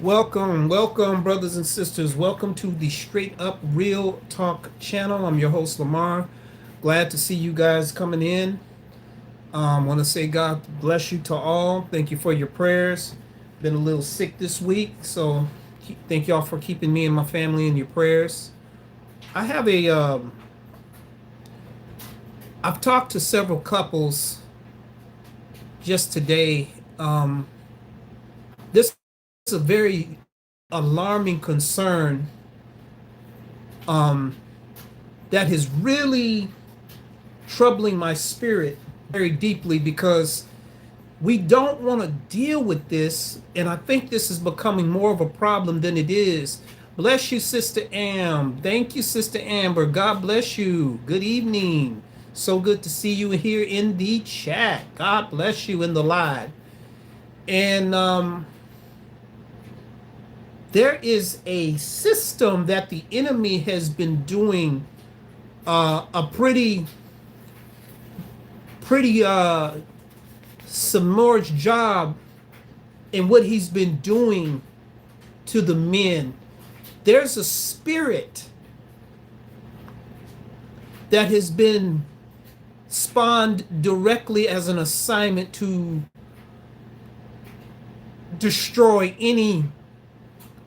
Welcome, brothers and sisters. Welcome to the Straight Up Real Talk channel. I'm your host, Lamar. Glad to see you guys coming in. Want to say God bless you to all. Thank you for your prayers. Been a little sick this week, so thank y'all for keeping me and my family in your prayers. I have I've talked to several couples just today. This is a very alarming concern um, that is really troubling my spirit very deeply because we don't want to deal with this, and I think this is becoming more of a problem than it is. Bless you, Sister Am. Thank you, Sister Amber. God bless you. Good evening. So good to see you here in the chat. God bless you in the live. And there is a system that the enemy has been doing a pretty submerged job in what he's been doing to the men. There's a spirit that has been spawned directly as an assignment to destroy any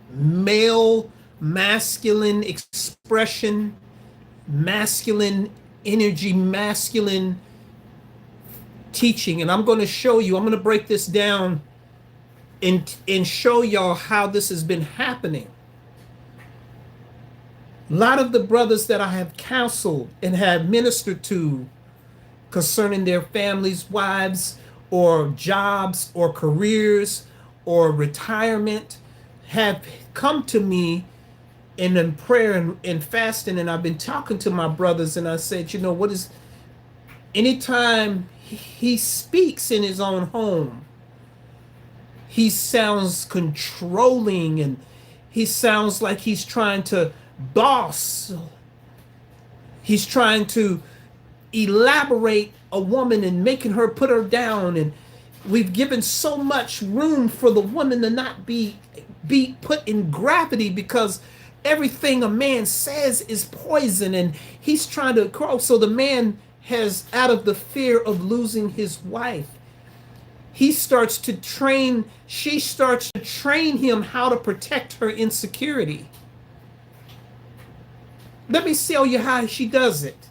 male masculine expression, masculine energy, masculine teaching. And I'm going to show you, I'm going to break this down and show y'all how this has been happening. A lot of the brothers that I have counseled and have ministered to concerning their families, wives, or jobs, or careers, or retirement have come to me in prayer and fasting, and I've been talking to my brothers, and I said, you know, what is, anytime he speaks in his own home, he sounds controlling, and he sounds like he's trying to boss. He's trying to elaborate a woman and making her put her down, and we've given so much room for the woman to not be put in gravity because everything a man says is poison, and he's trying to grow. So the man has, out of the fear of losing his wife, she starts to train him how to protect her insecurity. Let me tell you how she does it.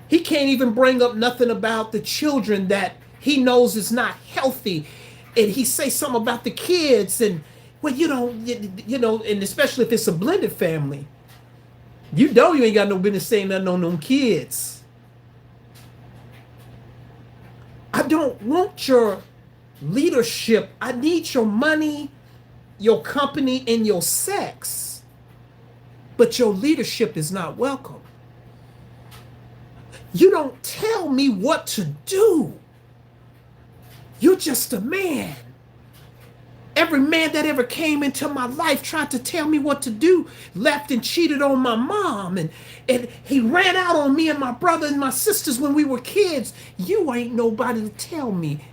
He can't even bring up nothing about the children that he knows is not healthy, and he say something about the kids, and well, you know, and especially if it's a blended family, you ain't got no business saying nothing on them kids. I don't want your leadership. I need your money, your company, and your sex, but your leadership is not welcome. You don't tell me what to do. You're just a man. Every man that ever came into my life tried to tell me what to do, left and cheated on my mom, and he ran out on me and my brother and my sisters when we were kids. You ain't nobody to tell me.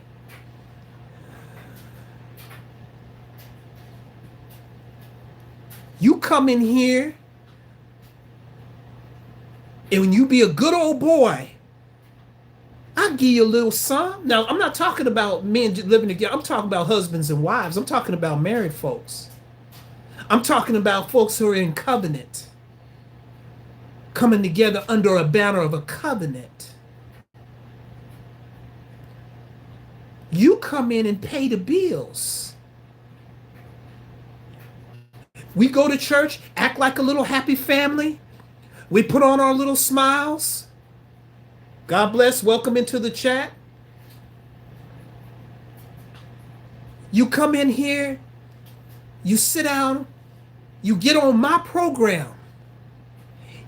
You come in here, and when you be a good old boy, I'll give you a little something. Now, I'm not talking about men living together. I'm talking about husbands and wives. I'm talking about married folks. I'm talking about folks who are in covenant, coming together under a banner of a covenant. You come in and pay the bills. We go to church, act like a little happy family. We put on our little smiles. God bless. Welcome into the chat. You come in here, you sit down, you get on my program.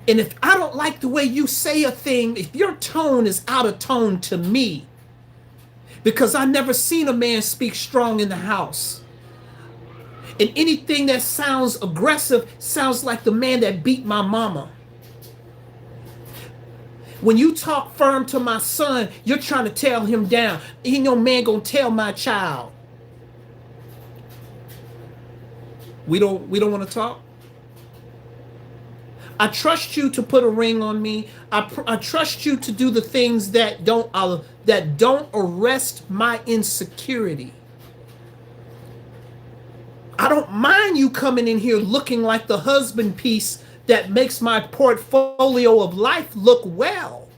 And if I don't like the way you say a thing, if your tone is out of tone to me, because I never seen a man speak strong in the house, and anything that sounds aggressive sounds like the man that beat my mama. When you talk firm to my son, you're trying to tear him down. Ain't no man gonna tell my child. We don't want to talk. I trust you to put a ring on me. I trust you to do the things that don't arrest my insecurity. I don't mind you coming in here looking like the husband piece that makes my portfolio of life look well.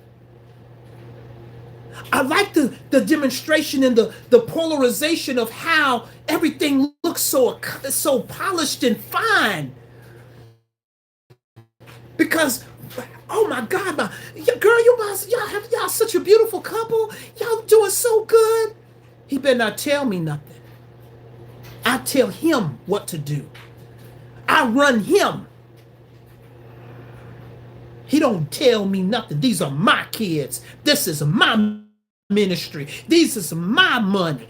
I like the demonstration and the polarization of how everything looks so polished and fine. Because, oh my God, girl, y'all such a beautiful couple. Y'all doing so good. He better not tell me nothing. I tell him what to do. I run him. He don't tell me nothing. These are my kids. This is my ministry. This is my money.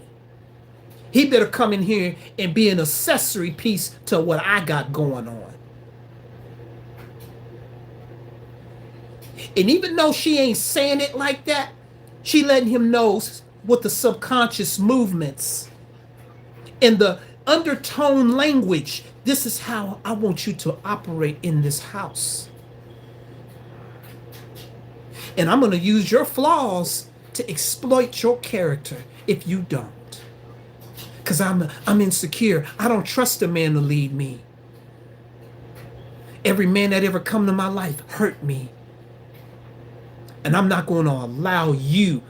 He better come in here and be an accessory piece to what I got going on. And even though she ain't saying it like that, she letting him know with the subconscious movements and the undertone language. This is how I want you to operate in this house. And I'm going to use your flaws to exploit your character if you don't. Because I'm insecure. I don't trust a man to lead me. Every man that ever come to my life hurt me. And I'm not going to allow you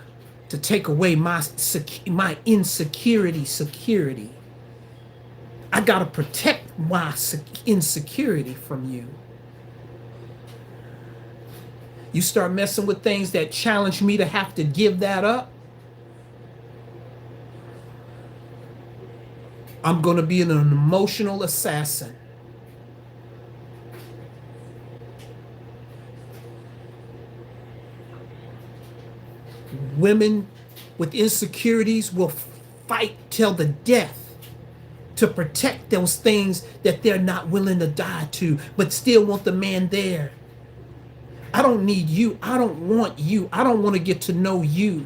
to take away my insecurity. I got to protect my insecurity from you. You start messing with things that challenge me to have to give that up, I'm going to be an emotional assassin. Women with insecurities will fight till the death to protect those things that they're not willing to die to, but still want the man there. I don't need you. I don't want you. I don't want to get to know you.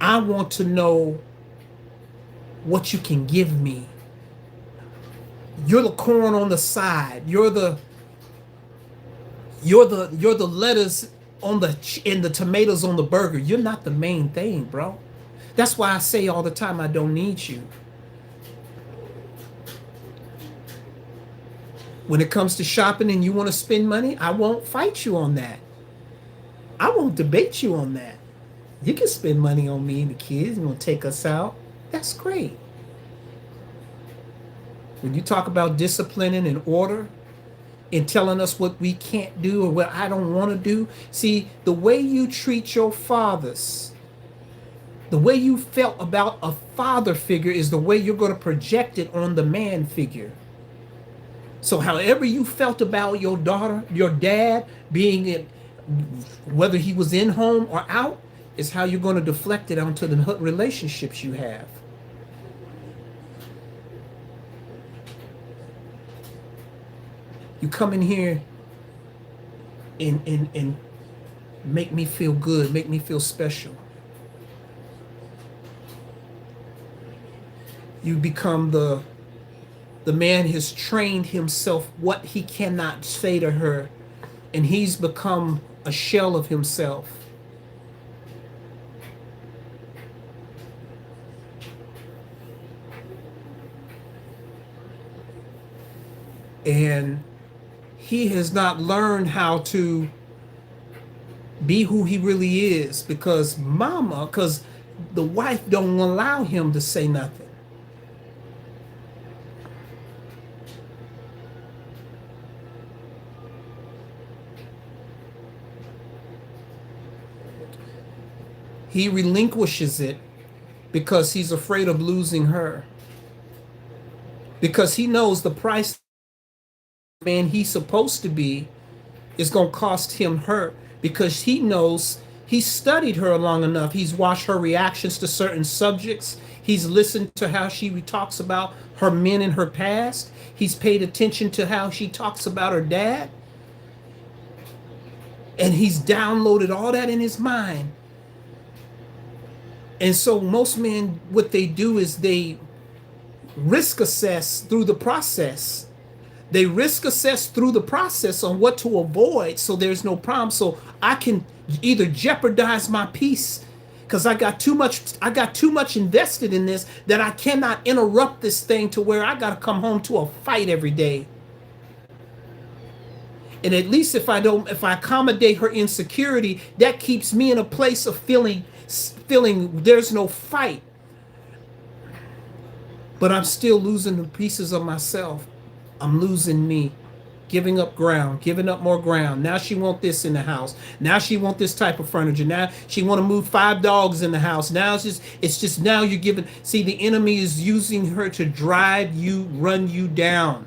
I want to know what you can give me. You're the corn on the side. You're the lettuce on the tomatoes on the burger. You're not the main thing, bro. That's why I say all the time I don't need you. When it comes to shopping and you want to spend money, I won't fight you on that. I won't debate you on that. You can spend money on me and the kids. You want to take us out? That's great. When you talk about disciplining and order and telling us what we can't do or what I don't want to do, see, the way you treat your fathers, the way you felt about a father figure is the way you're going to project it on the man figure. So however you felt about your daughter, your dad being in, whether he was in home or out, is how you're going to deflect it onto the relationships you have. You come in here and make me feel good, make me feel special. You become the man has trained himself what he cannot say to her, and he's become a shell of himself. And he has not learned how to be who he really is because the wife don't allow him to say nothing. He relinquishes it because he's afraid of losing her. Because he knows the price man he's supposed to be is going to cost him her, because he knows he's studied her long enough. He's watched her reactions to certain subjects. He's listened to how she talks about her men in her past. He's paid attention to how she talks about her dad. And he's downloaded all that in his mind. And so most men, what they do is they risk assess through the process. They risk assess through the process on what to avoid so there's no problem. So I can either jeopardize my peace because I got too much invested in this that I cannot interrupt this thing to where I got to come home to a fight every day. And at least if I accommodate her insecurity, that keeps me in a place of feeling there's no fight, but I'm still losing the pieces of myself. I'm losing me, giving up ground, giving up more ground. Now she want this in the house. Now she want this type of furniture. Now she want to move 5 dogs in the house. Now it's just now you're giving. See, the enemy is using her to drive you, run you down.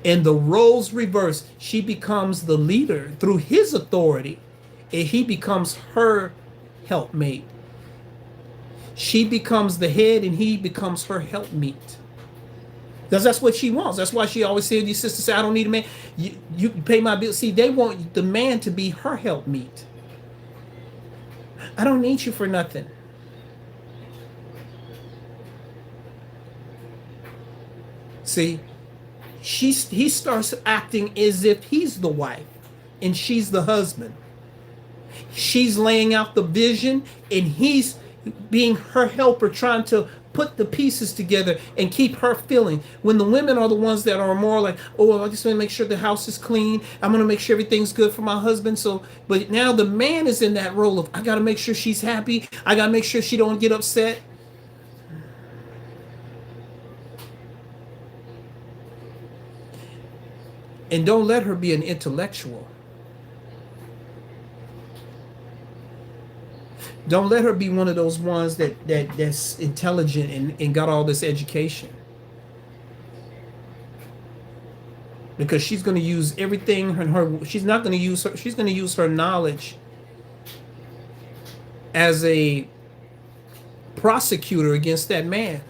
And the roles reverse. She becomes the leader through his authority, and he becomes her helpmate. She becomes the head, and he becomes her helpmeet. Because that's what she wants. That's why she always said, "Your sister say I don't need a man. You pay my bills." See, they want the man to be her helpmeet. I don't need you for nothing. See, he starts acting as if he's the wife and she's the husband. She's laying out the vision and he's being her helper, trying to put the pieces together and keep her feeling. When the women are the ones that are more like, "Oh, I just want to make sure the house is clean. I'm going to make sure everything's good for my husband." So, but now the man is in that role of, "I got to make sure she's happy. I got to make sure she don't get upset." And don't let her be an intellectual. Don't let her be one of those ones that's intelligent and got all this education. Because she's going to use everything she's not going to use her, she's going to use her knowledge as a prosecutor against that man.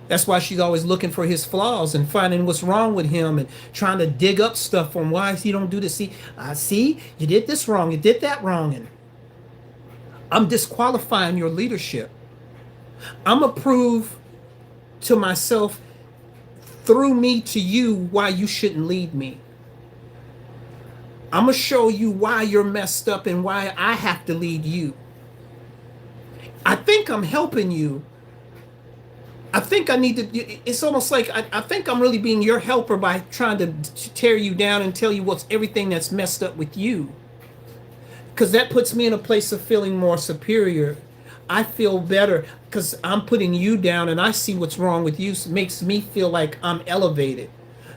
That's why she's always looking for his flaws and finding what's wrong with him and trying to dig up stuff on why he don't do this. See, you did this wrong, you did that wrong, and I'm disqualifying your leadership. I'm gonna prove to myself through me to you why you shouldn't lead me. I'm gonna show you why you're messed up and why I have to lead you. I think I'm helping you. I think I need to, it's almost like I think I'm really being your helper by trying to tear you down and tell you what's everything that's messed up with you. Because that puts me in a place of feeling more superior. I feel better because I'm putting you down and I see what's wrong with you. So it makes me feel like I'm elevated.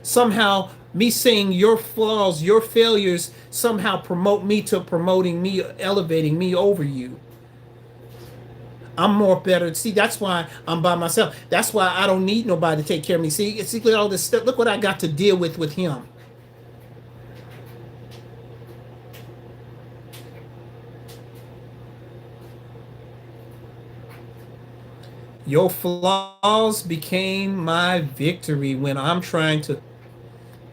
Somehow, me saying your flaws, your failures, somehow promote me to promoting me, elevating me over you. I'm more better. See, that's why I'm by myself. That's why I don't need nobody to take care of me. See, it's all this stuff. Look what I got to deal with him. Your flaws became my victory when I'm trying to.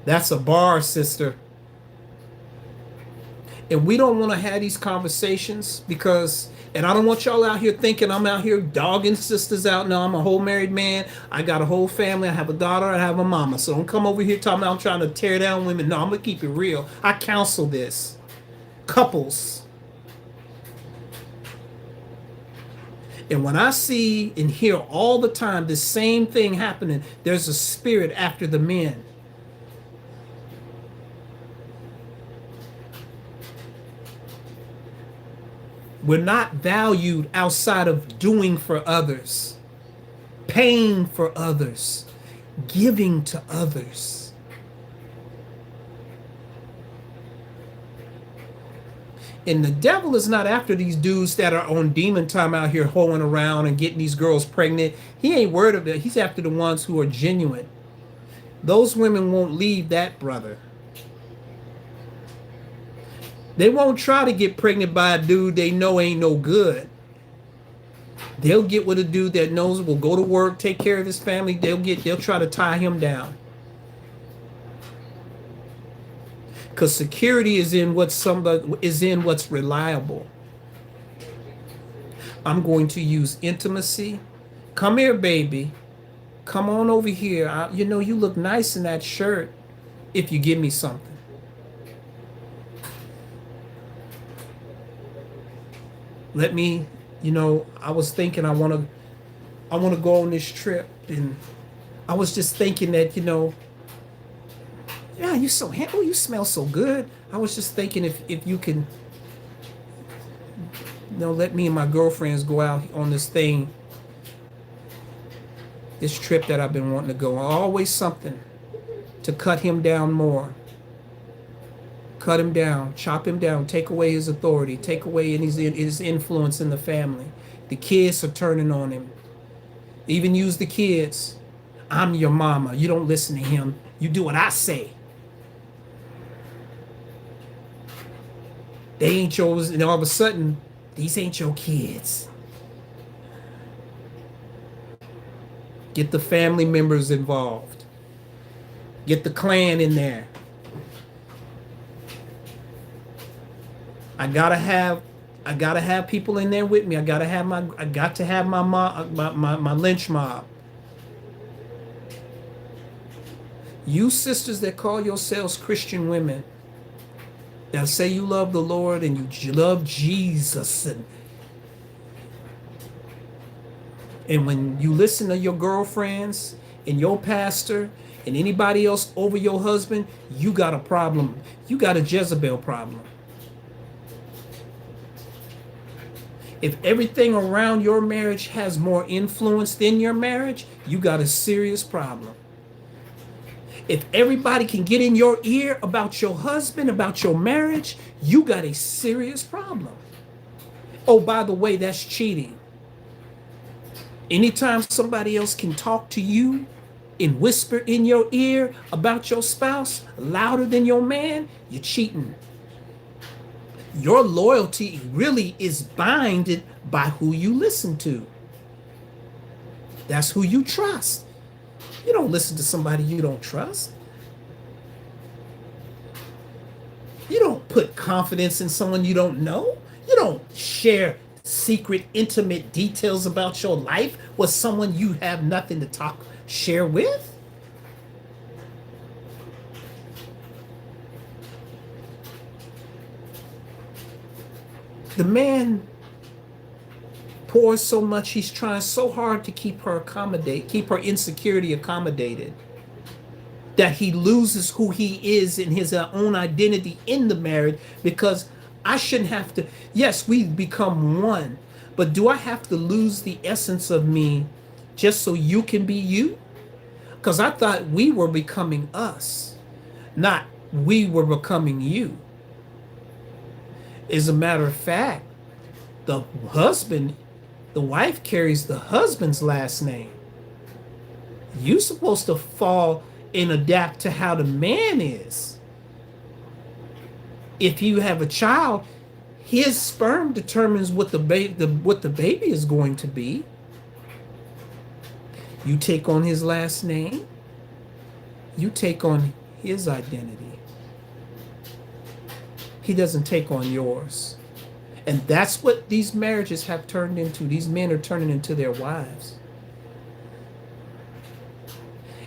That's a bar, sister. And we don't want to have these conversations because, and I don't want y'all out here thinking I'm out here dogging sisters out. No, I'm a whole married man. I got a whole family. I have a daughter. I have a mama. So don't come over here talking about I'm trying to tear down women. No, I'm going to keep it real. I counsel this. Couples. And when I see and hear all the time the same thing happening, there's a spirit after the men. We're not valued outside of doing for others, paying for others, giving to others. And the devil is not after these dudes that are on demon time out here hoeing around and getting these girls pregnant. He ain't worried of it. He's after the ones who are genuine. Those women won't leave that brother. They won't try to get pregnant by a dude they know ain't no good. They'll get with a dude that knows will go to work, take care of his family. They'll try to tie him down. Because security is in what's reliable. I'm going to use intimacy. Come here, baby. Come on over here. You know, you look nice in that shirt if you give me something. Let me, I was thinking I want to go on this trip, and I was just thinking that, yeah, you so oh, you smell so good. I was just thinking if you can, let me and my girlfriends go out on this trip that I've been wanting to go. Always something to cut him down more. Cut him down, chop him down, take away his authority, take away his influence in the family. The kids are turning on him. Even use the kids. I'm your mama. You don't listen to him. You do what I say. They ain't yours, and all of a sudden, these ain't your kids. Get the family members involved. Get the clan in there. I gotta have people in there with me. I got to have my lynch mob. You sisters that call yourselves Christian women, that say you love the Lord and you love Jesus, and when you listen to your girlfriends and your pastor and anybody else over your husband, you got a problem. You got a Jezebel problem. If everything around your marriage has more influence than your marriage, you got a serious problem. If everybody can get in your ear about your husband, about your marriage, you got a serious problem. Oh, by the way, that's cheating. Anytime somebody else can talk to you and whisper in your ear about your spouse louder than your man, you're cheating. Your loyalty really is bounded by who you listen to. That's who you trust. You don't listen to somebody you don't trust. You don't put confidence in someone you don't know. You don't share secret, intimate details about your life with someone you have nothing to share with. The man pours so much, he's trying so hard to keep her insecurity accommodated, that he loses who he is in his own identity in the marriage, because I shouldn't have to. Yes, we become one, but do I have to lose the essence of me just so you can be you? Because I thought we were becoming us, not we were becoming you. As a matter of fact, the wife carries the husband's last name. You're supposed to fall and adapt to how the man is. If you have a child, his sperm determines what the baby is going to be. You take on his last name, you take on his identity. He doesn't take on yours. And that's what these marriages have turned into. These men are turning into their wives.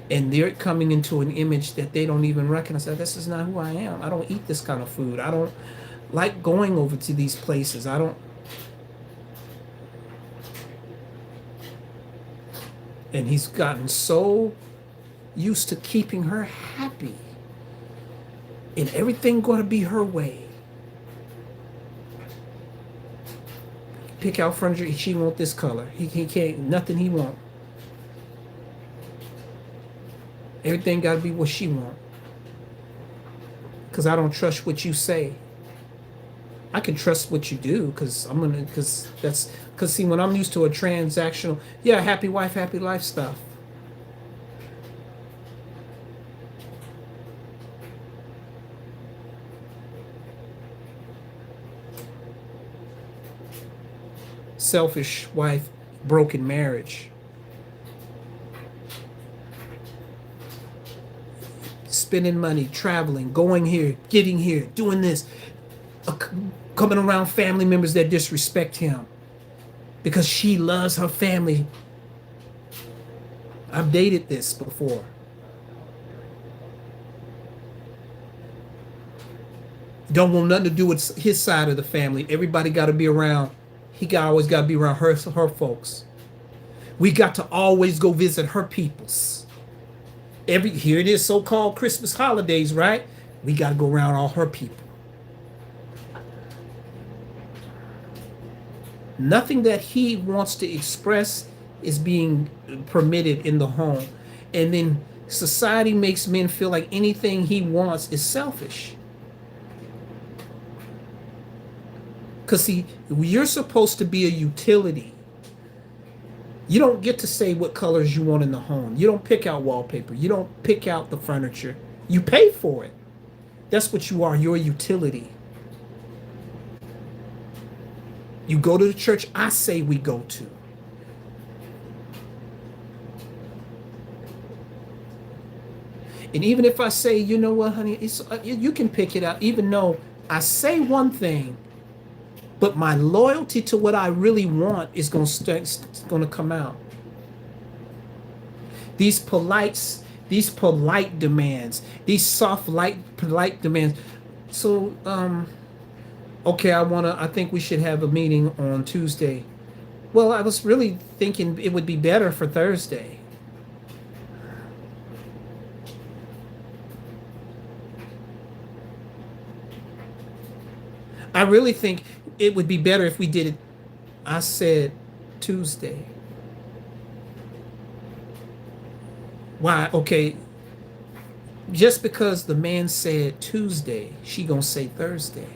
And they're coming into an image that they don't even recognize. This is not who I am. I don't eat this kind of food. I don't like going over to these places. And he's gotten so used to keeping her happy. And everything going to be her way. Pick out furniture, she want this color. He can't, nothing he want. Everything got to be what she want. Because I don't trust what you say. I can trust what you do, because see, when I'm used to a transactional, yeah, happy wife, happy life stuff. Selfish wife, broken marriage. Spending money, traveling, going here, getting here, doing this, coming around family members that disrespect him. because she loves her family. I've dated this before. Don't want nothing to do with his side of the family. Everybody got to be around. Always got to be around her folks. We got to always go visit her peoples. Here it is, so-called Christmas holidays, right? We got to go around all her people. Nothing that he wants to express is being permitted in the home. And then society makes men feel like anything he wants is selfish. Because, see, you're supposed to be a utility. You don't get to say what colors you want in the home. You don't pick out wallpaper. You don't pick out the furniture. You pay for it. That's what you are. You're a utility. You go to the church I say we go to. And even if I say, you know what, honey, you can pick it out, even though I say one thing, but my loyalty to what I really want is going to come out. These polite demands, these soft, polite demands. So, okay, I think we should have a meeting on Tuesday. Well, I was really thinking it would be better for Thursday. I really think it would be better if we did it. I said Tuesday. Why? Okay. Just because the man said Tuesday, she gonna say Thursday.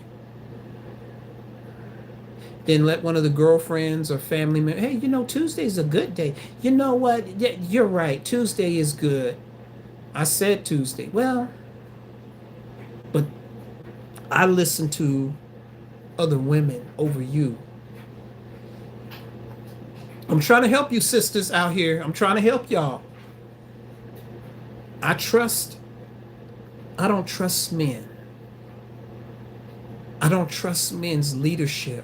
Then let one of the girlfriends or family members, hey, Tuesday's a good day. You know what? Yeah, you're right. Tuesday is good. I said Tuesday. Well, but I listen to other women over you. I'm trying to help you sisters out here. I'm trying to help y'all. I don't trust men. I don't trust men's leadership.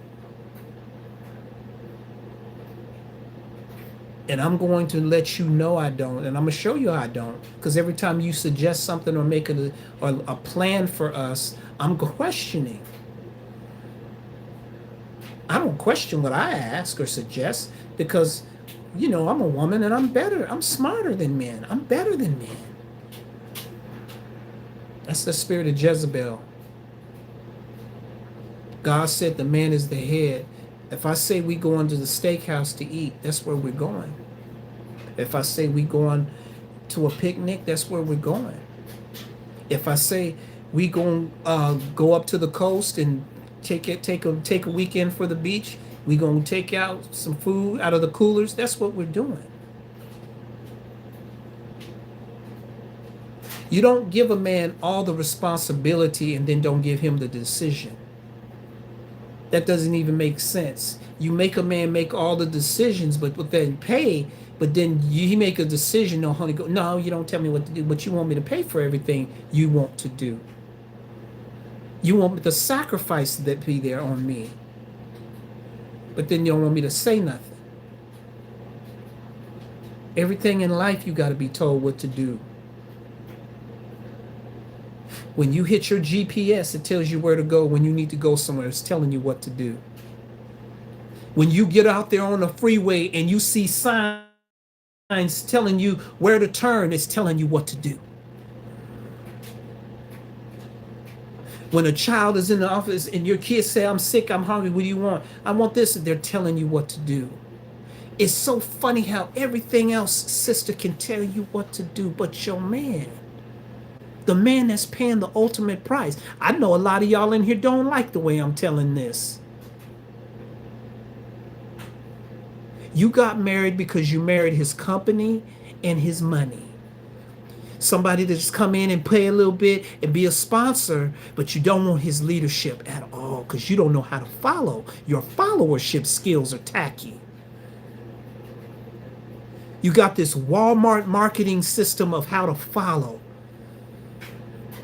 And I'm going to let you know I don't. And I'm going to show you I don't. Because every time you suggest something or make a plan for us, I'm questioning. I don't question what I ask or suggest because, I'm a woman and I'm better. I'm smarter than men. I'm better than men. That's the spirit of Jezebel. God said the man is the head. If I say we go into the steakhouse to eat, that's where we're going. If I say we going to a picnic, that's where we're going. If I say we going go up to the coast and take a weekend for the beach, we gonna take out some food out of the coolers, that's what we're doing. You don't give a man all the responsibility and then don't give him the decision. That doesn't even make sense. You make a man make all the decisions, but then pay, but then you make a decision, no, honey, no, you don't tell me what to do, but you want me to pay for everything you want to do. You want the sacrifice that be there on me. But then you don't want me to say nothing. Everything in life you got to be told what to do. When you hit your GPS, it tells you where to go. When you need to go somewhere, it's telling you what to do. When you get out there on the freeway and you see signs telling you where to turn, it's telling you what to do. When a child is in the office and your kids say, I'm sick, I'm hungry, what do you want? I want this, and they're telling you what to do. It's so funny how everything else, sister, can tell you what to do, but your man, the man that's paying the ultimate price. I know a lot of y'all in here don't like the way I'm telling this. You got married because you married his company and his money. Somebody that's come in and pay a little bit and be a sponsor, but you don't want his leadership at all because you don't know how to follow. Your followership skills are tacky. You got this Walmart marketing system of how to follow.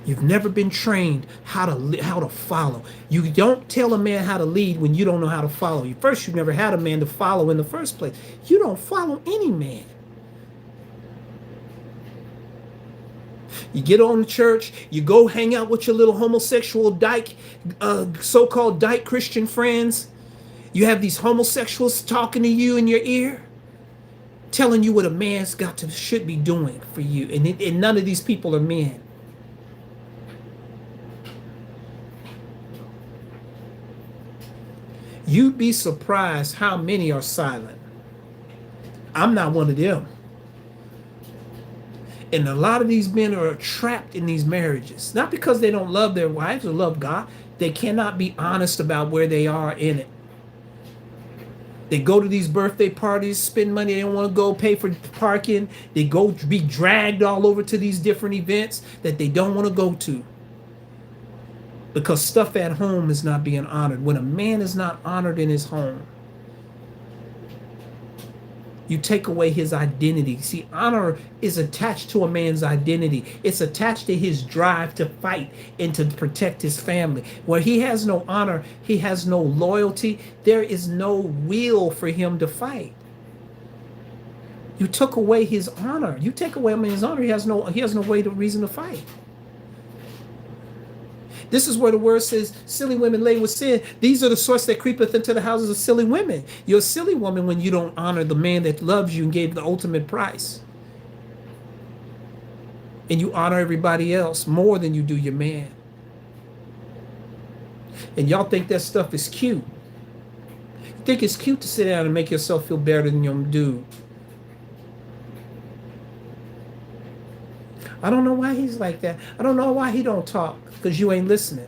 You've never been trained how to follow. You don't tell a man how to lead when you don't know how to follow. First, you never had a man to follow in the first place. You don't follow any man. You get on the church, you go hang out with your little homosexual dyke, so-called dyke Christian friends. You have these homosexuals talking to you in your ear, telling you what a man's should be doing for you, and none of these people are men. You'd be surprised how many are silent. I'm not one of them. And a lot of these men are trapped in these marriages, not because they don't love their wives or love God. They cannot be honest about where they are in it. They go to these birthday parties, spend money they don't want to go, pay for parking. They go be dragged all over to these different events that they don't want to go to, because stuff at home is not being honored. When a man is not honored in his home, you take away his identity. See, honor is attached to a man's identity. It's attached to his drive to fight and to protect his family. Where he has no honor, he has no loyalty, there is no will for him to fight. You took away his honor. You take away a man's honor, he has no reason to fight. This is where the word says, silly women laden with sin. These are the sorts that creepeth into the houses of silly women. You're a silly woman when you don't honor the man that loves you and gave the ultimate price. And you honor everybody else more than you do your man. And y'all think that stuff is cute. You think it's cute to sit down and make yourself feel better than your dude. I don't know why he's like that. I don't know why he don't talk, because you ain't listening.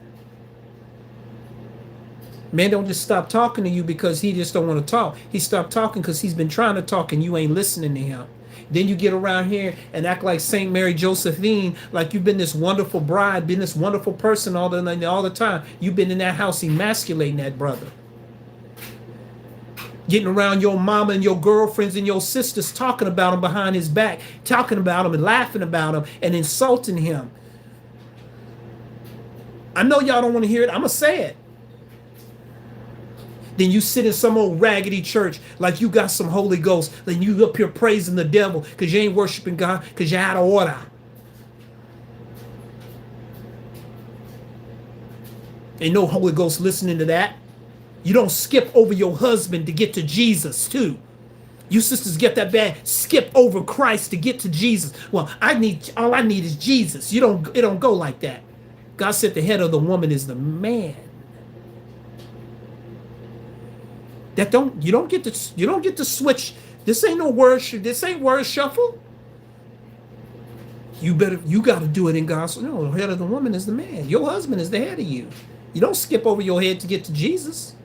Man don't just stop talking to you because he just don't want to talk. He stopped talking because he's been trying to talk and you ain't listening to him. Then you get around here and act like St. Mary Josephine, like you've been this wonderful bride, been this wonderful person all the time. You've been in that house emasculating that brother. Getting around your mama and your girlfriends and your sisters, talking about him behind his back, talking about him and laughing about him and insulting him. I know y'all don't want to hear it. I'm going to say it. Then you sit in some old raggedy church like you got some Holy Ghost. Then you up here praising the devil because you ain't worshiping God, because you're out of order. Ain't no Holy Ghost listening to that. You don't skip over your husband to get to Jesus too. You sisters get that bad. Skip over Christ to get to Jesus. Well, all I need is Jesus. It don't go like that. God said the head of the woman is the man. You don't get to switch. This ain't no word. This ain't word shuffle. You got to do it in God's. No, the head of the woman is the man. Your husband is the head of you. You don't skip over your head to get to Jesus.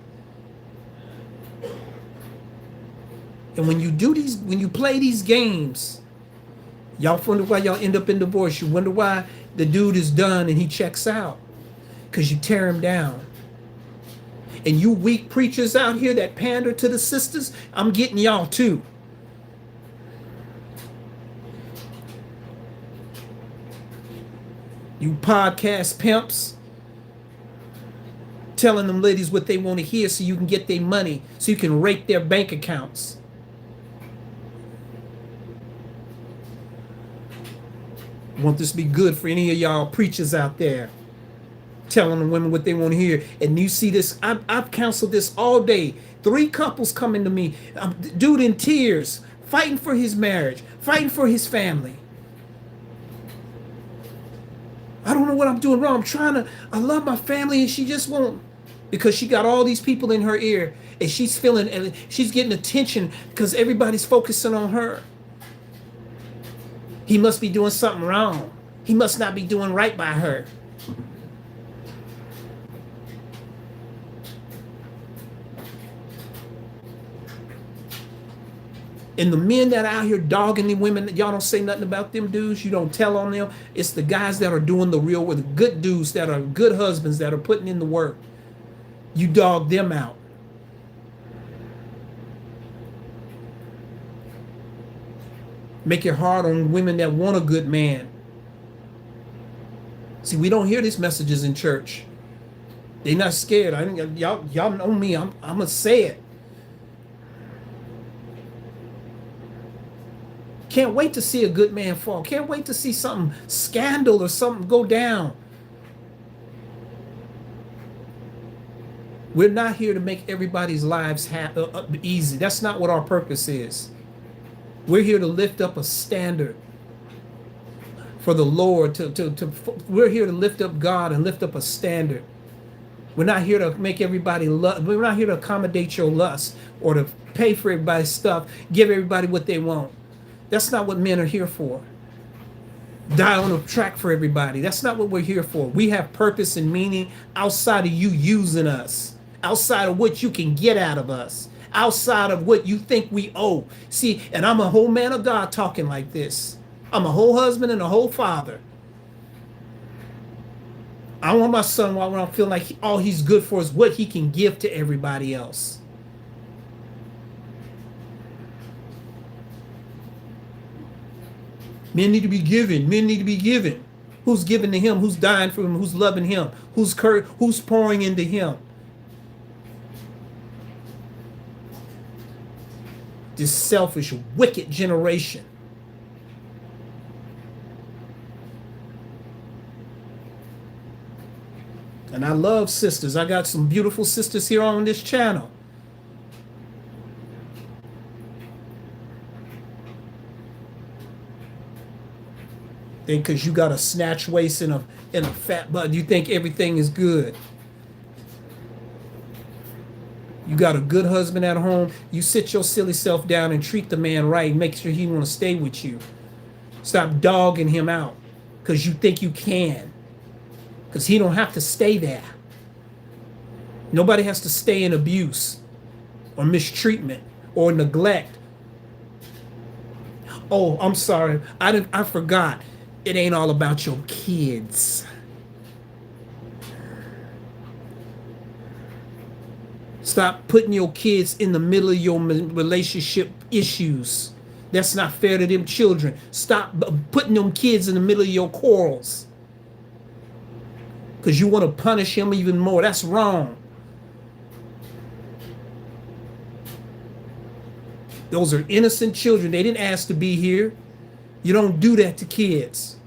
And when you play these games, y'all wonder why y'all end up in divorce. You wonder why the dude is done and he checks out, because you tear him down. And you weak preachers out here that pander to the sisters, I'm getting y'all too. You podcast pimps, telling them ladies what they want to hear so you can get their money, so you can rape their bank accounts. I want this to be good for any of y'all preachers out there, telling the women what they want to hear. And you see this, I've counseled this all day. 3 couples coming to me, dude in tears, fighting for his marriage, fighting for his family. I don't know what I'm doing wrong. I love my family, and she just won't, because she got all these people in her ear, and she's getting attention because everybody's focusing on her. He must be doing something wrong. He must not be doing right by her. And the men that are out here dogging the women, y'all don't say nothing about them dudes. You don't tell on them. It's the guys that are doing the real work, the good dudes that are good husbands that are putting in the work. You dog them out. Make it hard on women that want a good man. See, we don't hear these messages in church. They're not scared. Y'all know me. I'm gonna say it. Can't wait to see a good man fall. Can't wait to see something scandal or something go down. We're not here to make everybody's lives easy. That's not what our purpose is. We're here to lift up a standard for the Lord. We're here to lift up God and lift up a standard. We're not here to make everybody we're not here to accommodate your lust or to pay for everybody's stuff, give everybody what they want. That's not what men are here for. Die on a track for everybody. That's not what we're here for. We have purpose and meaning outside of you using us, outside of what you can get out of us, outside of what you think we owe. See, and I'm a whole man of God talking like this. I'm a whole husband and a whole father. I want my son when I feel like all he's good for is what he can give to everybody else. Men need to be given. Men need to be given. Who's giving to him? Who's dying for him? Who's loving him? Who's pouring into him? This selfish, wicked generation. And I love sisters. I got some beautiful sisters here on this channel. Think because you got a snatch waist and a fat butt, you think everything is good. You got a good husband at home. You sit your silly self down and treat the man right. Make sure he want to stay with you. Stop dogging him out because you think you can. Because he don't have to stay there. Nobody has to stay in abuse or mistreatment or neglect. Oh, I'm sorry. I forgot. It ain't all about your kids. Stop putting your kids in the middle of your relationship issues. That's not fair to them children. Stop putting them kids in the middle of your quarrels. Because you want to punish him even more. That's wrong. Those are innocent children. They didn't ask to be here. You don't do that to kids.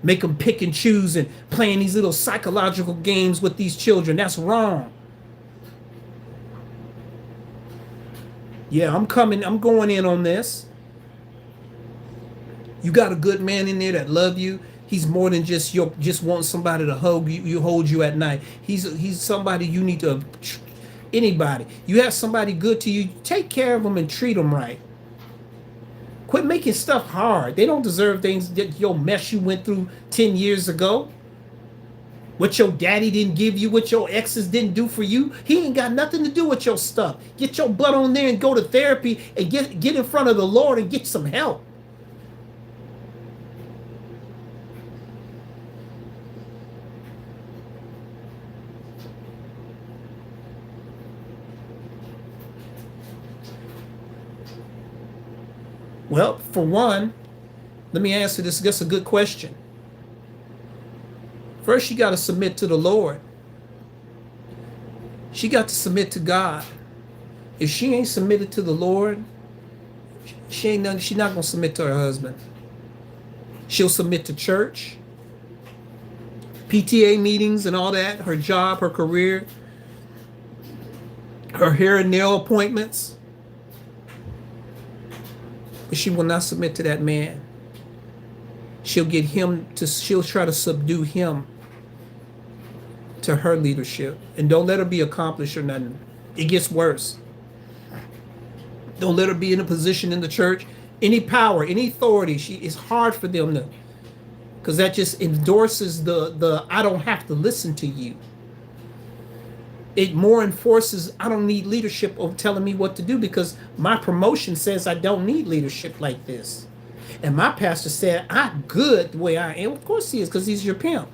Make them pick and choose and playing these little psychological games with these children. That's wrong. Yeah, I'm going in on this. You got a good man in there that love you. He's more than just wanting somebody to hug you, hold you at night. He's somebody you need to, anybody. You have somebody good to you, take care of them and treat them right. Quit making stuff hard. They don't deserve things that your mess you went through 10 years ago. What your daddy didn't give you, what your exes didn't do for you. He ain't got nothing to do with your stuff. Get your butt on there and go to therapy and get in front of the Lord and get some help. Well, for one, let me answer this. That's a good question. First, you got to submit to the Lord. She got to submit to God. If she ain't submitted to the Lord, she's not going to submit to her husband. She'll submit to church, PTA meetings and all that, her job, her career, her hair and nail appointments. But she will not submit to that man. She'll try to subdue him to her leadership. And don't let her be accomplished or nothing. It gets worse. Don't let her be in a position in the church. Any power, any authority, it's hard for them to, because that just endorses the I don't have to listen to you. It more enforces I don't need leadership of telling me what to do because my promotion says I don't need leadership like this. And my pastor said, I'm good the way I am. Of course he is, because he's your pimp.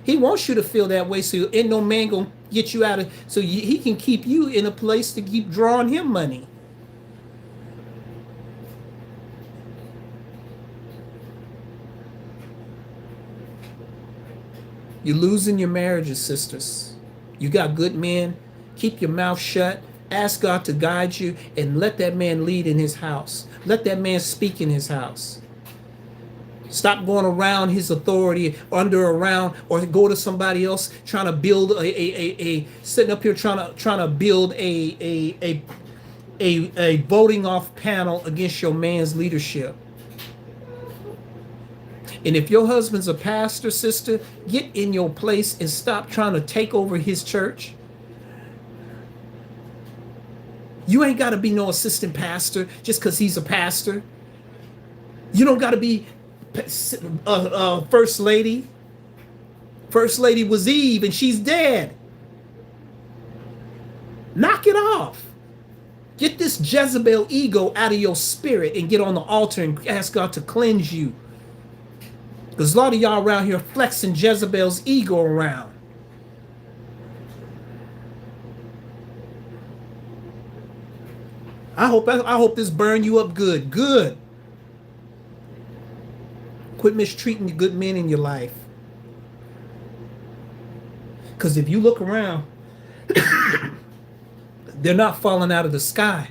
He wants you to feel that way so ain't no man going to get you out of, so he can keep you in a place to keep drawing him money. You're losing your marriages, sisters. You got good men. Keep your mouth shut. Ask God to guide you and let that man lead in his house. Let that man speak in his house. Stop going around his authority, under around, or go to somebody else trying to build a sitting up here trying to build a voting off panel against your man's leadership. And if your husband's a pastor, sister, get in your place and stop trying to take over his church. You ain't got to be no assistant pastor just because he's a pastor. You don't got to be first lady. First lady was Eve and she's dead. Knock it off. Get this Jezebel ego out of your spirit and get on the altar and ask God to cleanse you. Because a lot of y'all around here flexing Jezebel's ego around. I hope this burn you up good. Good. Quit mistreating the good men in your life. Because if you look around, they're not falling out of the sky.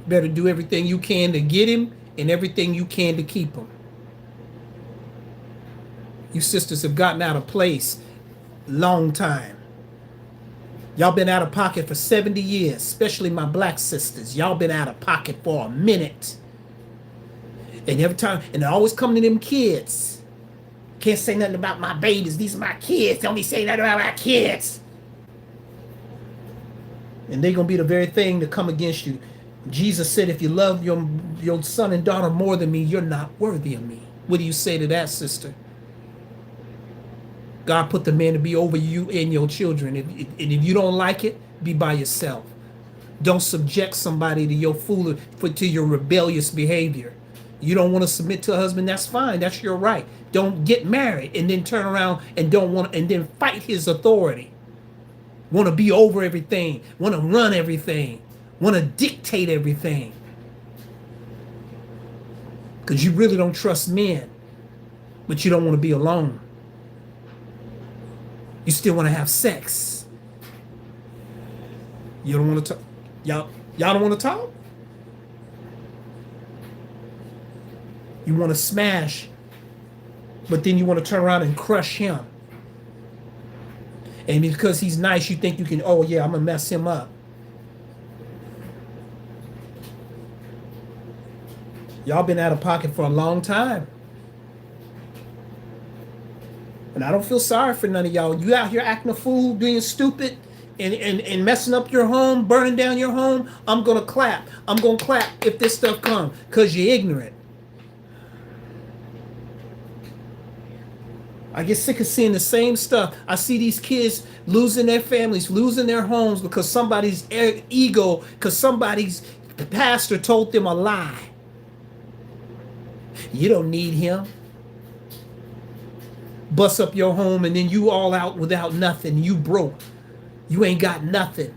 Better do everything you can to get him and everything you can to keep him. You sisters have gotten out of place long time. Y'all been out of pocket for 70 years, especially my black sisters. Y'all been out of pocket for a minute. And every time, and they always come to them kids. Can't say nothing about my babies. These are my kids. Don't be saying nothing about my kids. And they're going to be the very thing to come against you. Jesus said, if you love your son and daughter more than me, you're not worthy of me. What do you say to that, sister? God put the man to be over you and your children. And if you don't like it, be by yourself. Don't subject somebody to your to your rebellious behavior. You don't want to submit to a husband, that's fine. That's your right. Don't get married and then turn around and then fight his authority. Want to be over everything, want to run everything, want to dictate everything. Because you really don't trust men, but you don't want to be alone. You still want to have sex. You don't want to talk. Y'all don't want to talk? You want to smash, but then you want to turn around and crush him. And because he's nice, you think you can, oh yeah, I'm going to mess him up. Y'all been out of pocket for a long time. And I don't feel sorry for none of y'all. You out here acting a fool, being stupid, and messing up your home, burning down your home. I'm going to clap. I'm going to clap if this stuff comes because you're ignorant. I get sick of seeing the same stuff. I see these kids losing their families, losing their homes because somebody's ego, because somebody's pastor told them a lie. You don't need him. Bust up your home and then you all out without nothing. You broke. You ain't got nothing.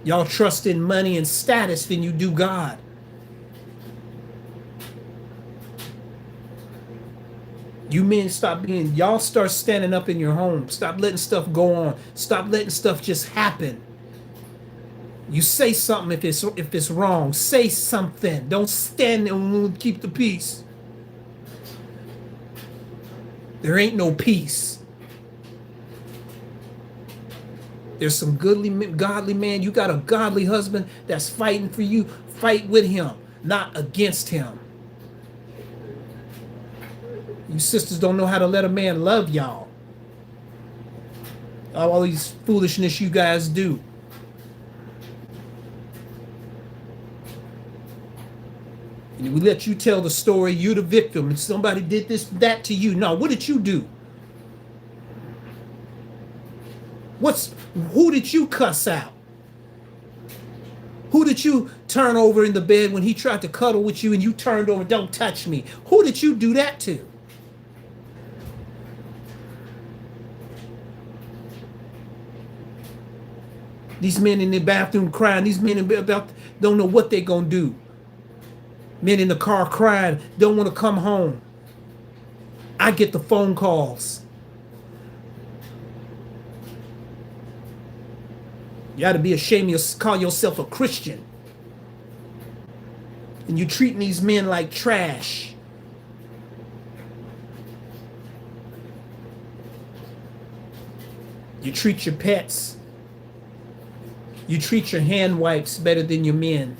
Y'all trust in money and status than you do God. You men y'all start standing up in your home. Stop letting stuff go on. Stop letting stuff just happen. You say something if it's wrong. Say something. Don't stand there and keep the peace. There ain't no peace. There's some godly man. You got a godly husband that's fighting for you. Fight with him, not against him. You sisters don't know how to let a man love y'all. All these foolishness you guys do. And we let you tell the story, you the victim, and somebody did this, that to you. No, what did you do? Who did you cuss out? Who did you turn over in the bed when he tried to cuddle with you and you turned over, don't touch me? Who did you do that to? These men in the bathroom crying. These men don't know what they're going to do. Men in the car crying, don't want to come home. I get the phone calls. You ought to be ashamed to call yourself a Christian. And you treating these men like trash. You treat your pets. You treat your hand wipes better than your men.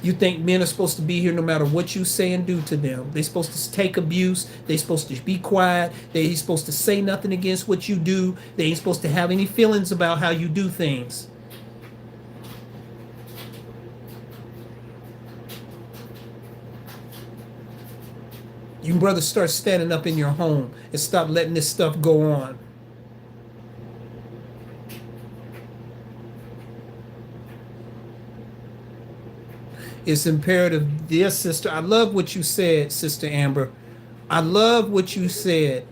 You think men are supposed to be here no matter what you say and do to them. They're supposed to take abuse. They're supposed to be quiet. They ain't supposed to say nothing against what you do. They ain't supposed to have any feelings about how you do things. You brothers start standing up in your home and stop letting this stuff go on. It's imperative. Dear sister, I love what you said, Sister Amber. I love what you said.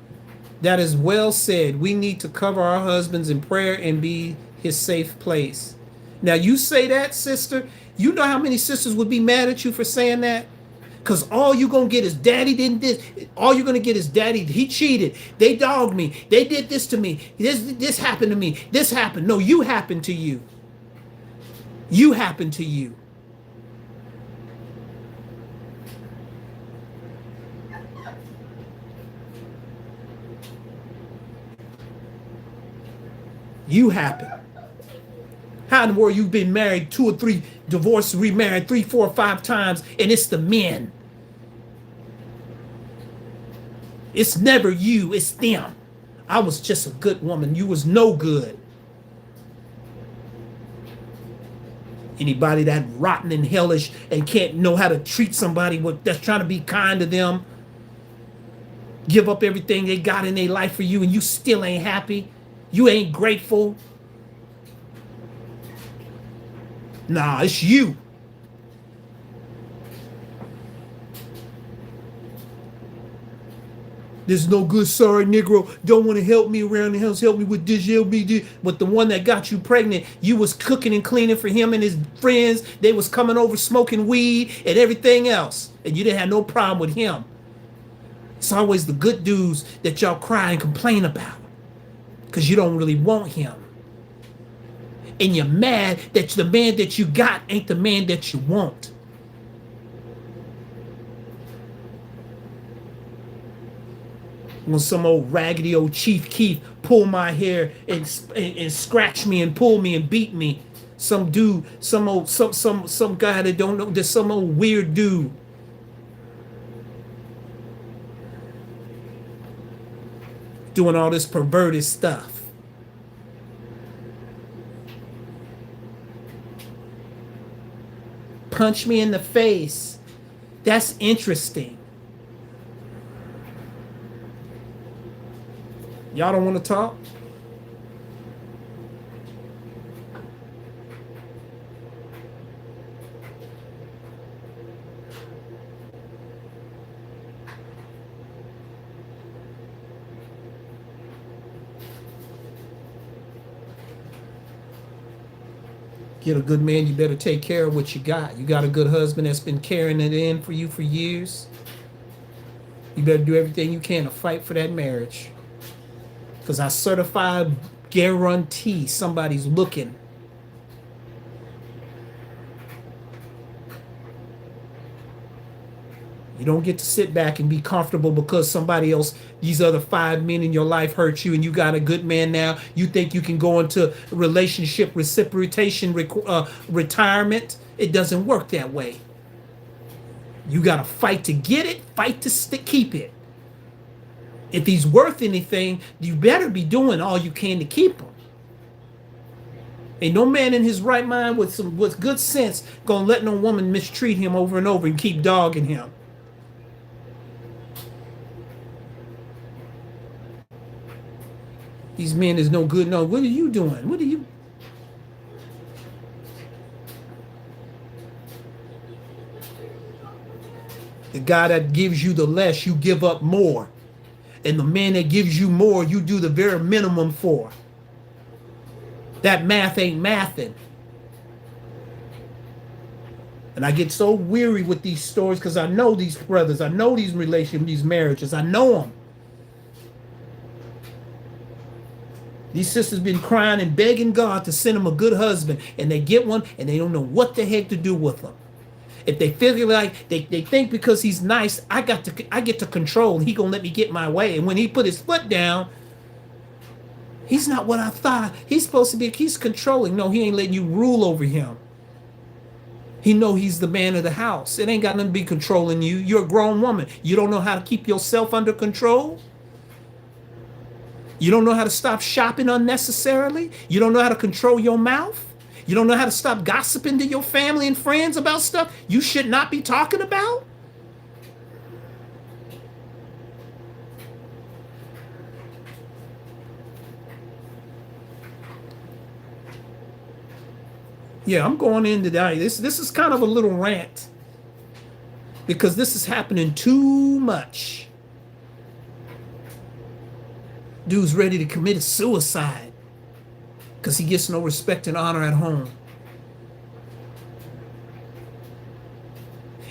That is well said. We need to cover our husbands in prayer and be his safe place. Now, you say that, sister. You know how many sisters would be mad at you for saying that? Because all you're going to get is daddy didn't this. All you're going to get is daddy, he cheated. They dogged me. They did this to me. This happened to me. This happened. No, you happened to you. You happened to you. You happen. How in the world you've been married 2 or 3, divorced, remarried 3, 4, 5 times, and it's the men? It's never you, it's them. I was just a good woman. You was no good. Anybody that rotten and hellish and can't know how to treat somebody that's trying to be kind to them, give up everything they got in their life for you, and you still ain't happy. You ain't grateful. Nah, it's you. There's no good, sorry, Negro. Don't want to help me around the house. Help me with this, help me this. But the one that got you pregnant, you was cooking and cleaning for him and his friends. They was coming over smoking weed and everything else. And you didn't have no problem with him. It's always the good dudes that y'all cry and complain about, because you don't really want him. And you're mad that the man that you got ain't the man that you want. When some old raggedy old Chief Keef pull my hair and scratch me and pull me and beat me. Some dude, some guy that don't know, there's some old weird dude. Doing all this perverted stuff. Punch me in the face. That's interesting. Y'all don't want to talk? Get a good man, you better take care of what you got. You got a good husband that's been carrying it in for you for years. You better do everything you can to fight for that marriage. Because I certified guarantee somebody's looking. You don't get to sit back and be comfortable because somebody else, these other 5 men in your life hurt you and you got a good man now. You think you can go into relationship reciprocation retirement. It doesn't work that way. You got to fight to get it, fight to keep it. If he's worth anything, you better be doing all you can to keep him. Ain't no man in his right mind with good sense gonna let no woman mistreat him over and over and keep dogging him. These men is no good. No, what are you doing? What are you? The guy that gives you the less, you give up more. And the man that gives you more, you do the very minimum for. That math ain't mathing. And I get so weary with these stories because I know these brothers, I know these relationships, these marriages, I know them. These sisters been crying and begging God to send them a good husband, and they get one and they don't know what the heck to do with them. If they feel like they think because he's nice, I get to control. He gonna let me get my way. And when he put his foot down, he's not what I thought. He's supposed to be. He's controlling. No, he ain't letting you rule over him. He know he's the man of the house. It ain't got nothing to be controlling you. You're a grown woman. You don't know how to keep yourself under control. You don't know how to stop shopping unnecessarily. You don't know how to control your mouth. You don't know how to stop gossiping to your family and friends about stuff you should not be talking about. Yeah, I'm going into that. This is kind of a little rant because this is happening too much. Dude's ready to commit a suicide because he gets no respect and honor at home.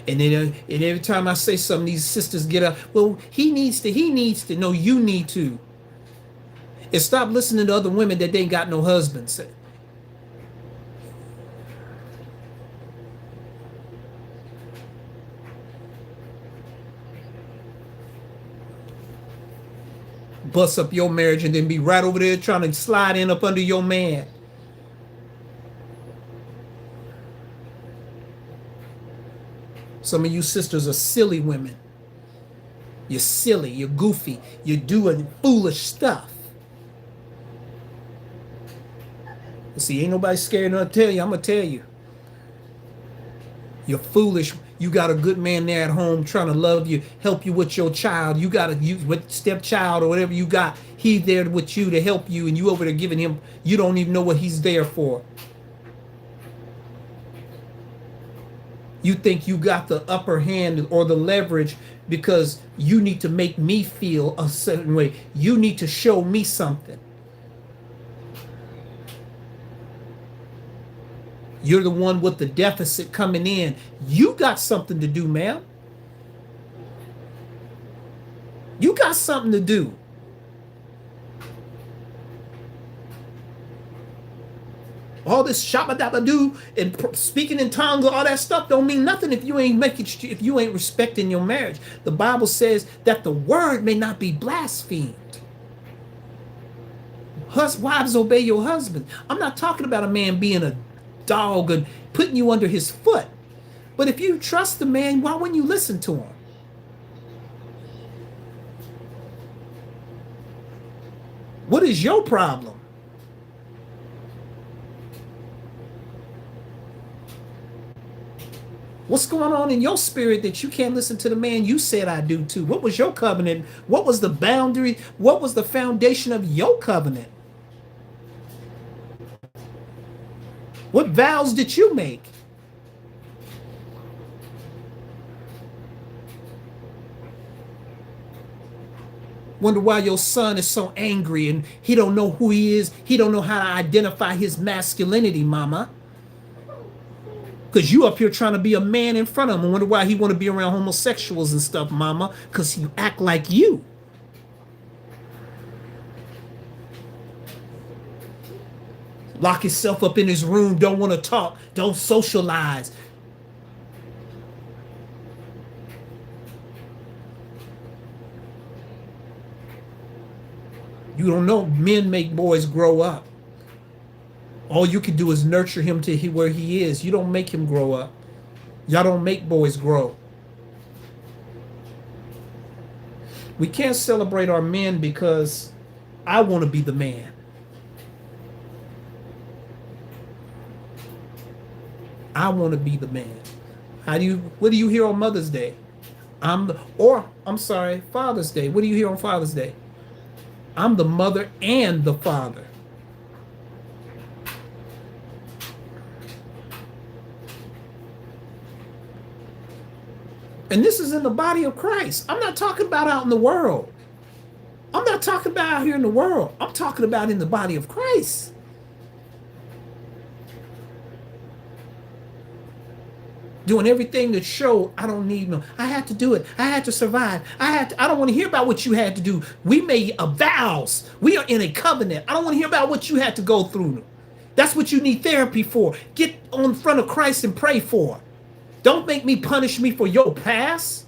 And then and every time I say something, these sisters get up. Well, he needs to. No, you need to. And stop listening to other women that they ain't got no husbands. Bust up your marriage and then be right over there trying to slide in up under your man. Some of you sisters are silly women. You're silly, you're goofy, you're doing foolish stuff. See, ain't nobody scared enough to tell you. I'm going to tell you. You're foolish. You got a good man there at home trying to love you, help you with your child. You got with stepchild or whatever you got. He's there with you to help you, and you over there giving him. You don't even know what he's there for. You think you got the upper hand or the leverage because you need to make me feel a certain way. You need to show me something. You're the one with the deficit coming in. You got something to do, ma'am. You got something to do. All this shabba-dabba-doo and speaking in tongues, all that stuff don't mean nothing if you ain't if you ain't respecting your marriage. The Bible says that the word may not be blasphemed. Wives, obey your husband. I'm not talking about a man being a dog and putting you under his foot. But if you trust the man, why wouldn't you listen to him? What is your problem? What's going on in your spirit that you can't listen to the man you said I do to? What was your covenant? What was the boundary? What was the foundation of your covenant? What vows did you make? Wonder why your son is so angry and he don't know who he is. He don't know how to identify his masculinity, mama. Because you up here trying to be a man in front of him. I wonder why he want to be around homosexuals and stuff, mama. Because you act like you. Lock himself up in his room, don't want to talk, don't socialize. You don't know men make boys grow up. All you can do is nurture him to where he is. You don't make him grow up. Y'all don't make boys grow. We can't celebrate our men because I want to be the man. I want to be the man. What do you hear on Mother's Day? Father's Day. What do you hear on Father's Day? I'm the mother and the father. And this is in the body of Christ. I'm not talking about out in the world. I'm not talking about out here in the world. I'm talking about in the body of Christ. doing everything to show I don't need no. I had to do it. I had to survive. I don't want to hear about what you had to do. We made a vows. We are in a covenant. I don't want to hear about what you had to go through. That's what you need therapy for. Get on front of Christ and pray for. Don't make me punish me for your past.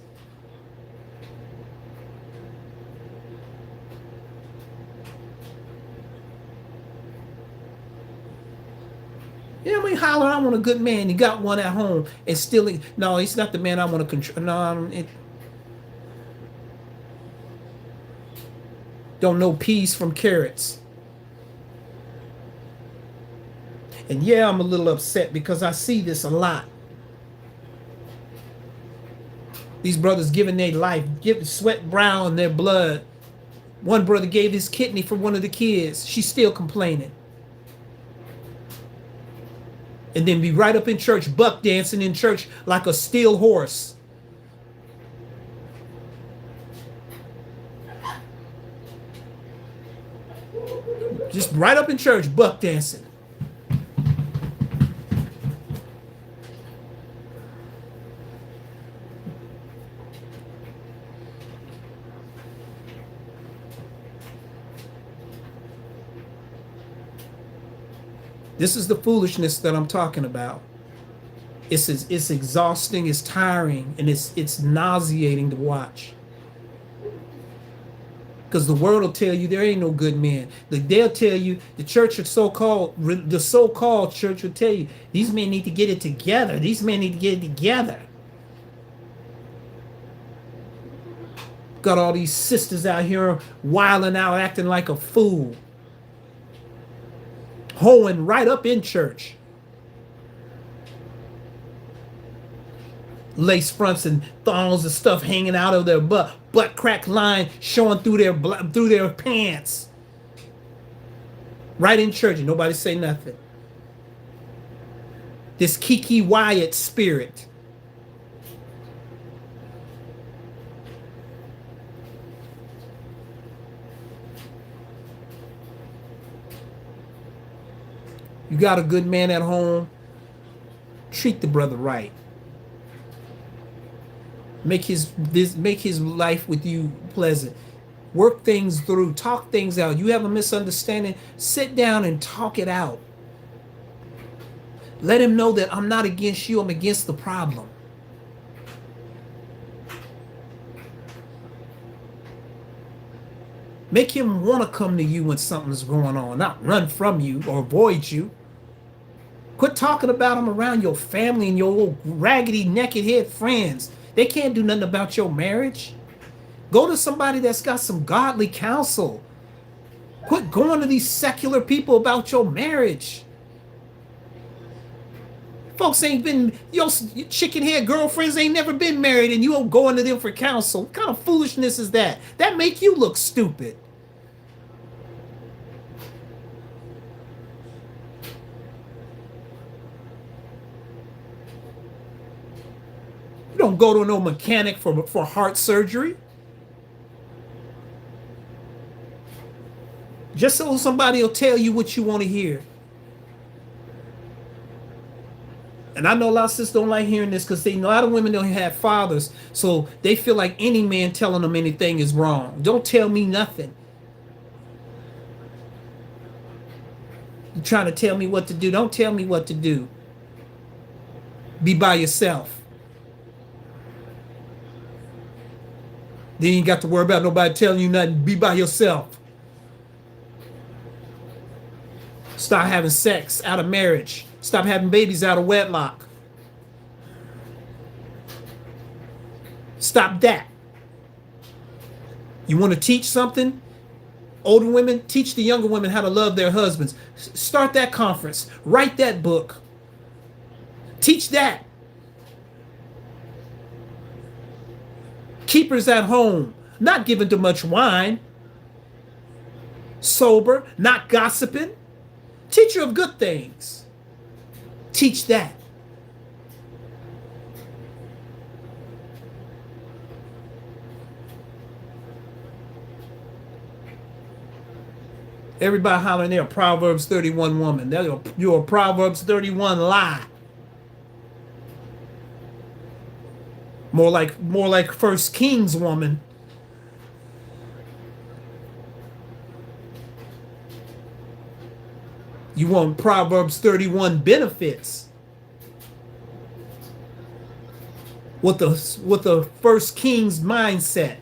Yeah, I mean, holler, I want a good man. You got one at home and still, no, he's not the man I want to control. No, don't know peas from carrots. And yeah, I'm a little upset because I see this a lot. These brothers giving their life, giving sweat brown in their blood. One brother gave his kidney for one of the kids. She's still complaining. And then be right up in church, buck dancing in church like a steel horse. Just right up in church, buck dancing. This is the foolishness that I'm talking about. It's exhausting, it's tiring, and it's nauseating to watch. Because the world will tell you there ain't no good men. They'll tell you, the church the so-called church will tell you, these men need to get it together. These men need to get it together. Got all these sisters out here wilding out, acting like a fool. Hoeing right up in church. Lace fronts and thongs and stuff hanging out of their butt crack line showing through their pants. Right in church and nobody say nothing. This Kiki Wyatt spirit. You got a good man at home, treat the brother right. Make his life with you pleasant. Work things through, talk things out. You have a misunderstanding, sit down and talk it out. Let him know that I'm not against you, I'm against the problem. Make him want to come to you when something's going on, not run from you or avoid you. Quit talking about him around your family and your little raggedy, naked head friends. They can't do nothing about your marriage. Go to somebody that's got some godly counsel. Quit going to these secular people about your marriage. Folks ain't been, your chicken head girlfriends ain't never been married and you going to them for counsel. What kind of foolishness is that? That make you look stupid. You don't go to no mechanic for heart surgery. Just so somebody will tell you what you want to hear. And I know a lot of sisters don't like hearing this because a lot of women don't have fathers, so they feel like any man telling them anything is wrong. Don't tell me nothing. You're trying to tell me what to do. Don't tell me what to do. Be by yourself. Then you ain't got to worry about nobody telling you nothing. Be by yourself. Stop having sex out of marriage. Stop having babies out of wedlock. Stop that. You want to teach something? Older women, teach the younger women how to love their husbands. Start that conference. Write that book. Teach that. Keepers at home, not giving too much wine. Sober, not gossiping. Teacher of good things. Teach that. Everybody hollering they're a Proverbs 31 woman. You're a Proverbs 31 lie. More like First Kings woman. You want Proverbs 31 benefits with the First Kings mindset.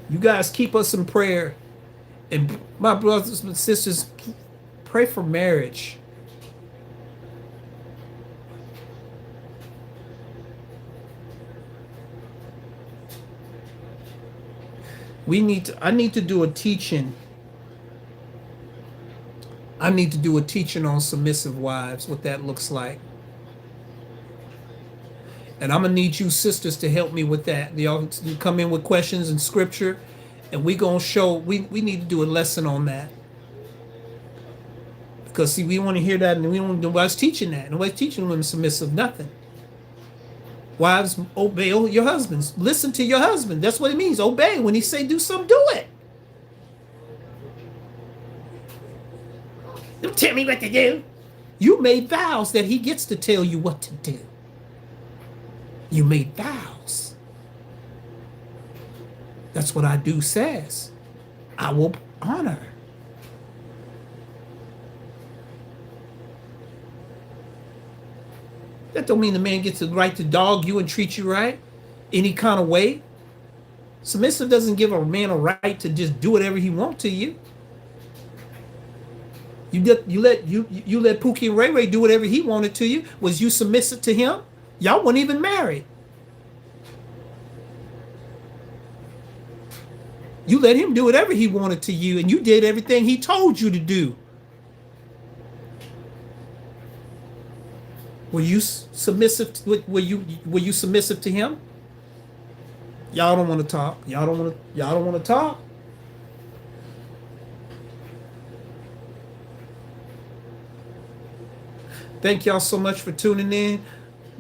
You guys keep us in prayer. And my brothers and sisters, pray for marriage. I need to do a teaching. I need to do a teaching on submissive wives, what that looks like. And I'm gonna need you sisters to help me with that. Y'all come in with questions and scripture, and we need to do a lesson on that. Because see, we want to hear that, and we don't nobody's teaching that. Nobody's teaching women submissive, nothing. Wives, obey your husbands. Listen to your husband. That's what it means. Obey. When he say do something, do it. Don't tell me what to do. You made vows that he gets to tell you what to do. You made vows. That's what I do says. I will honor. That don't mean the man gets the right to dog you and treat you right any kind of way. Submissive doesn't give a man a right to just do whatever he wants to you. You let Pookie and Ray Ray do whatever he wanted to you. Was you submissive to him? Y'all weren't even married. You let him do whatever he wanted to you, and you did everything he told you to do. Were you submissive? Were you submissive to him? Y'all don't want to talk. Y'all don't want to talk. Thank y'all so much for tuning in.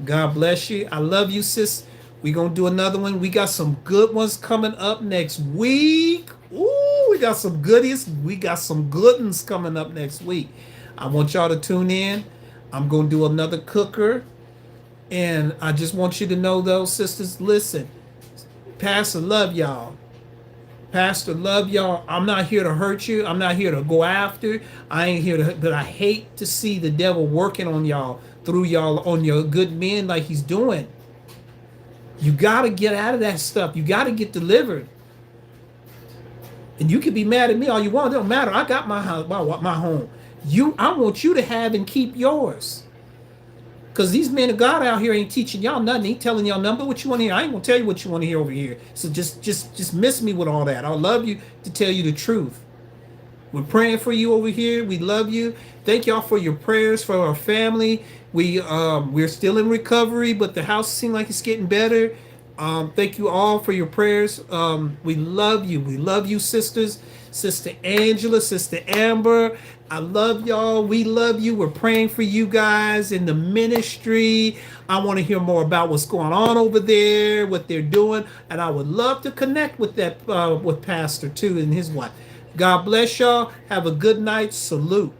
God bless you. I love you, sis. We're going to do another one. We got some good ones coming up next week. Ooh, we got some goodies. We got some good ones coming up next week. I want y'all to tune in. I'm going to do another cooker. And I just want you to know, though, sisters, listen. Pastor love y'all. Pastor love y'all. I'm not here to hurt you. I'm not here to go after. I ain't here to, but I hate to see the devil working on y'all, through y'all, on your good men like he's doing. You got to get out of that stuff. You got to get delivered. And you can be mad at me all you want. It don't matter. I got my house, my home. I want you to have and keep yours. Because these men of God out here ain't teaching y'all nothing. Ain't telling y'all nothing but what you want to hear. I ain't going to tell you what you want to hear over here. So just miss me with all that. I love you to tell you the truth. We're praying for you over here. We love you. Thank y'all for your prayers for our family. We're still in recovery, but the house seems like it's getting better. Thank you all for your prayers. We love you. We love you, sisters. Sister Angela, Sister Amber, I love y'all. We love you. We're praying for you guys in the ministry. I want to hear more about what's going on over there, what they're doing, and I would love to connect with that with Pastor too and his wife. God bless y'all. Have a good night. Salute.